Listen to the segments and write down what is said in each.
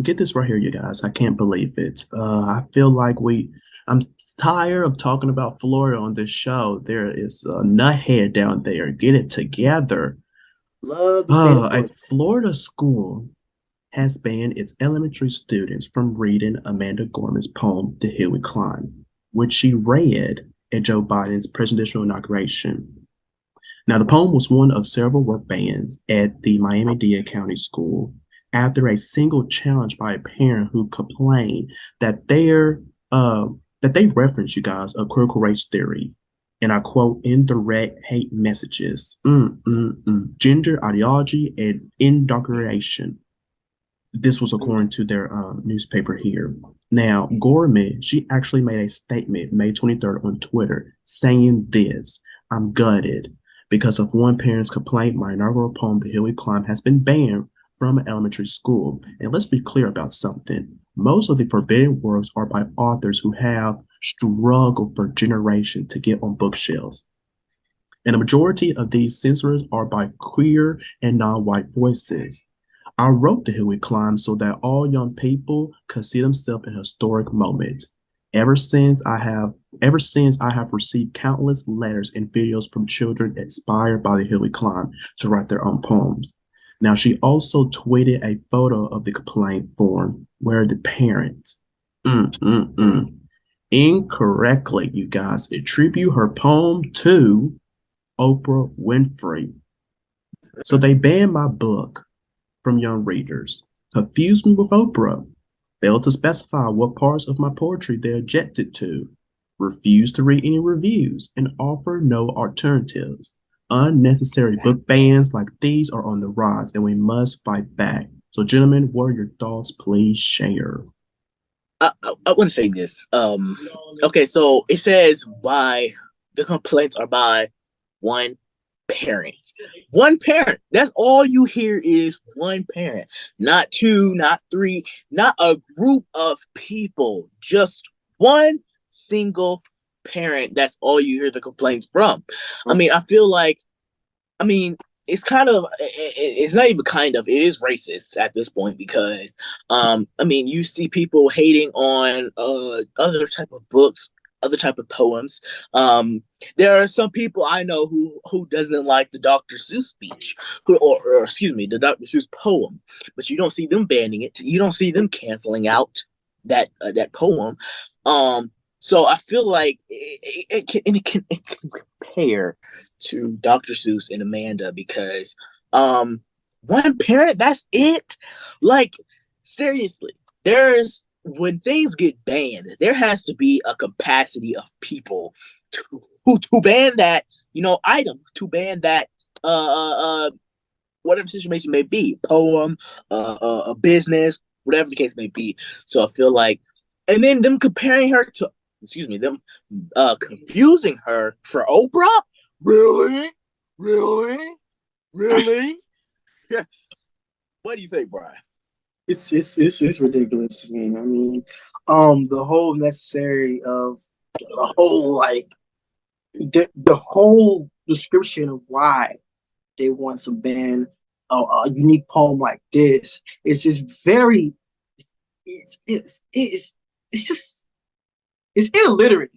Get this right here, you guys. I can't believe it. I feel like I'm tired of talking about Florida on this show. There is a nuthead down there. Get it together. Love the state of A Florida. Florida school has banned its elementary students from reading Amanda Gorman's poem, The Hill We Climb, which she read at Joe Biden's presidential inauguration. Now, the poem was one of several work bans at the Miami-Dade County School after a single challenge by a parent who complained that uh, they reference, you guys, a critical race theory, and I quote, indirect hate messages, gender ideology, and indoctrination. This was according to their newspaper here. Now, Gorman, she actually made a statement May 23rd on Twitter saying this: I'm gutted because of one parent's complaint. My inaugural poem, The Hill We Climb, has been banned from an elementary school. And let's be clear about something. Most of the forbidden works are by authors who have struggled for generations to get on bookshelves. And a majority of these censors are by queer and non-white voices. I wrote The Hill We Climb so that all young people could see themselves in a historic moment. Ever since I have ever since I have received countless letters and videos from children inspired by The Hill We Climb to write their own poems. Now she also tweeted a photo of the complaint form where the parents incorrectly, you guys, attribute her poem to Oprah Winfrey. So they banned my book from young readers, confused me with Oprah, failed to specify what parts of my poetry they objected to, refused to read any reviews, and offer no alternatives. Unnecessary book bans like these are on the rise, and we must fight back. So, gentlemen, what are your thoughts? Please share. I want to say this. Okay, so it says by the complaints are by one parent. One parent. That's all you hear is one parent. Not two, not three, not a group of people. Just one single parent. That's all you hear the complaints from. I mean, I feel like I mean, it's kind of it's not even kind of it is racist at this point because I mean you see people hating on other type of books, other type of poems. um there are some people I know who doesn't like the Dr. Seuss speech, or excuse me, the Dr. Seuss poem, but you don't see them banning it, you don't see them canceling out that poem. So I feel like it can compare to Dr. Seuss and Amanda because um one parent, that's it. Like seriously, there's when things get banned, there has to be a capacity of people to to ban that, item, to ban that whatever situation may be, poem, a business, whatever the case may be. So I feel like, and then them comparing her to, excuse me, them confusing her for Oprah. Really, really, really. What do you think, Brian? It's ridiculous to me. I mean, the whole necessary of the whole like the whole description of why they want to ban a unique poem like this is just very it's just it's illiterate.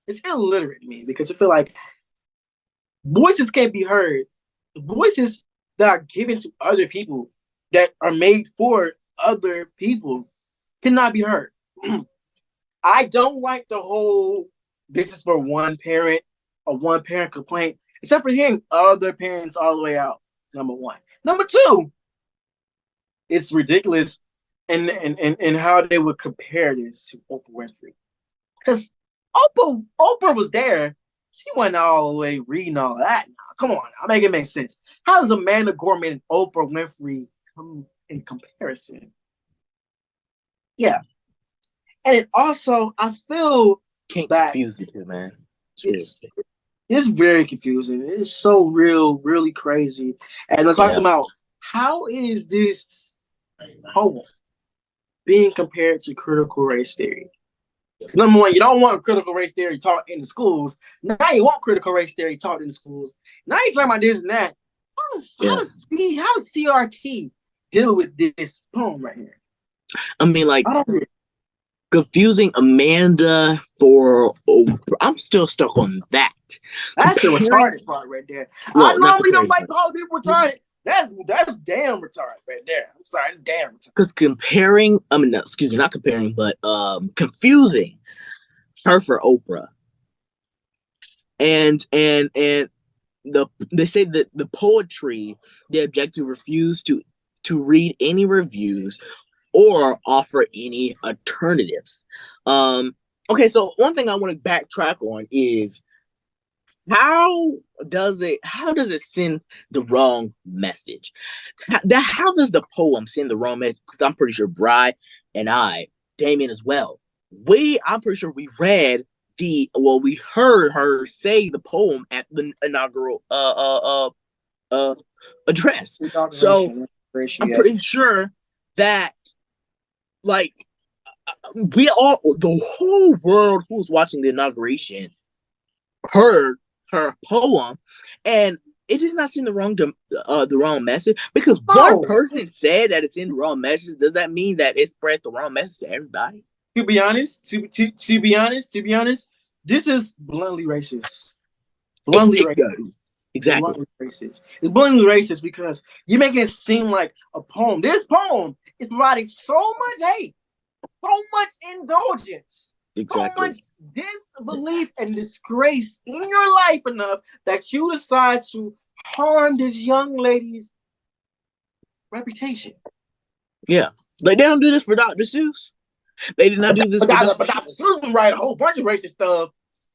It's illiterate to me because I feel like voices can't be heard. Voices that are given to other people that are made for other people cannot be heard. I don't like the whole this is for one parent, a one parent complaint, except for hearing other parents all the way out. Number one. Number two, it's ridiculous and how they would compare this to Oprah Winfrey. Because Oprah was there. She wasn't all the way reading all that. Now, come on, I'll make it make sense. How does Amanda Gorman and Oprah Winfrey come in comparison? Yeah, and it also I feel Can't that confuse you two, man. it's Seriously. it's very confusing. It's so real, really crazy. And let's talk Yeah. about how is this poem being compared to critical race theory? Number one, you don't want critical race theory taught in the schools. Now you want critical race theory taught in the schools. Now you're talking about this and that. How Yeah. does CRT deal with this poem right here? I mean, like, I don't. confusing Amanda for Oprah. I'm still stuck on that. That's the Comparing, retarded part right there. I well, not normally don't comparing, like calling people retarded. That's damn retarded right there. I'm sorry, that's damn retarded. because comparing, I mean, no, excuse me, not comparing, but confusing her for Oprah, and they say that the poetry the objective refused to read any reviews or offer any alternatives. Okay, so one thing I want to backtrack on is how how does it send the wrong message? How does the poem send the wrong message? Because I'm pretty sure Bry and I, Damien as well, I'm pretty sure we read we heard her say the poem at the inaugural uh address. So Inauguration, I'm yeah. pretty sure that, like, the whole world who was watching the inauguration heard her poem, and it did not send the wrong message, because one Oh, person said that it's in the wrong message. Does that mean that it spreads the wrong message to everybody? to be honest, to be honest, this is bluntly racist. Bluntly racist. Exactly. Bluntly racist. It's bluntly racist because you're making it seem like a poem. This poem is providing so much hate, so much indulgence, so Exactly. much disbelief and disgrace in your life enough that you decide to harm this young lady's reputation. Yeah. Like, they don't do this for Dr. Seuss. They did not do this for Dr. Seuss been writing a whole bunch of racist stuff.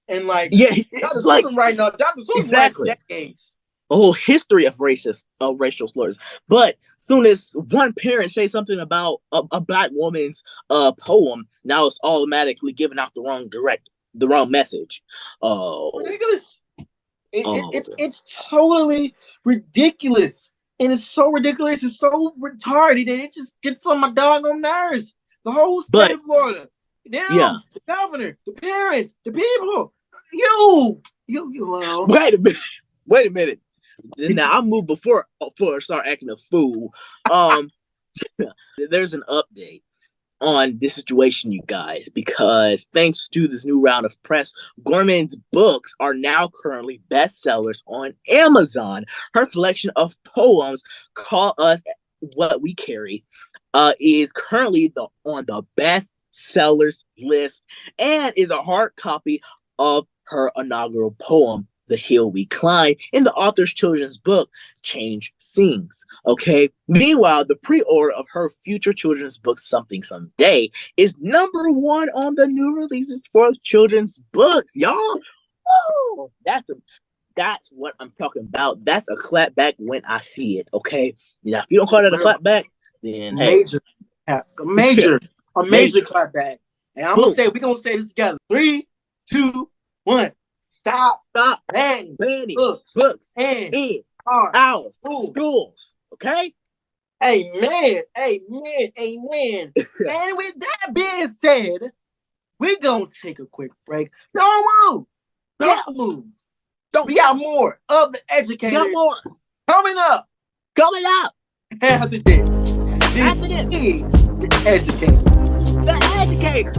And like, Yeah, Dr. like, Seuss been writing up. Dr. Seuss exactly. writing decades. A whole history of racial slurs. But soon as one parent says something about a black woman's poem, now it's automatically giving out the wrong message. Oh, Ridiculous. oh, It's totally ridiculous. And it's so ridiculous. It's so retarded. And it just gets on my doggone nerves. The whole state of Florida. Them, yeah. the governor, the parents, the people. You. Wait a minute. Now I'll move before I start acting a fool. There's an update on this situation, you guys, because thanks to this new round of press, Gorman's books are now currently bestsellers on Amazon. Her collection of poems, Call Us What We Carry, is currently on the bestsellers list, and is a hard copy of her inaugural poem, The Hill We Climb, in the author's children's book, Change Sings. Okay. Meanwhile, the pre-order of her future children's book, Something Someday, is #1 on the new releases for children's books, y'all. Oh, that's what I'm talking about. That's a clap back when I see it. Okay. Now, if you don't call that a clap back, then major, hey. a major clap back. And we're gonna say this together. 3, 2, 1. Stop banning books in our schools. Okay? Amen. And with that being said, we're gonna take a quick break. Don't move. We got more of the educators coming up after this. This is the educators. The educators.